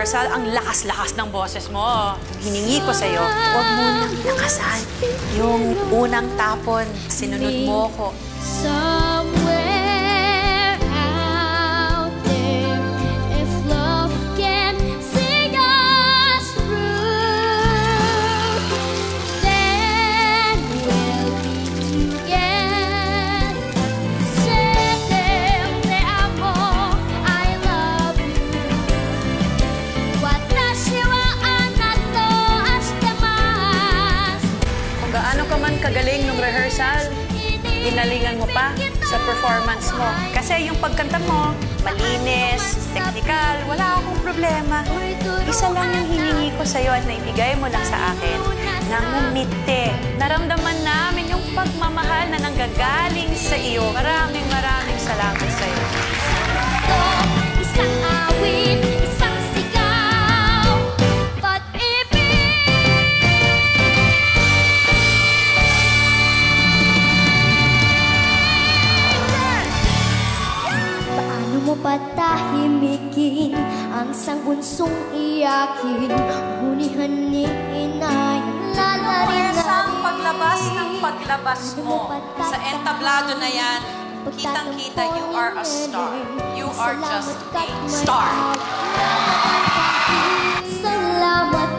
rehearsal, ang lakas-lakas ng boses mo. Hiningi ko sa'yo, huwag mo nang lakasan. Yung unang tapon, sinunod mo ko. Somewhere out there, if love can see us through, then we'll be together. Say te amo, I love you. Watashi wa anato ashitemasu. Kung gaano ka man kagaling nung rehearsal, ginalingan mo pa sa performance mo. Kasi yung pagkanta mo, malinis, technical, wala akong problema. Isa lang yung hiningi ko sa'yo at naibigay mo lang sa akin. Nangumiti. Naramdaman namin yung pagmamahal na nanggagaling sa iyo. Maraming salamat sa'yo. Isang awit, isang sigaw, pag-ibig. Paano mo patahimikin ang isang bunsong iyakin? Hunihan ni inay, lalarin na Ang paglabas ng paglabas mo sa entablado na yan, kitang-kita, you are a star. You are just a star. Salamat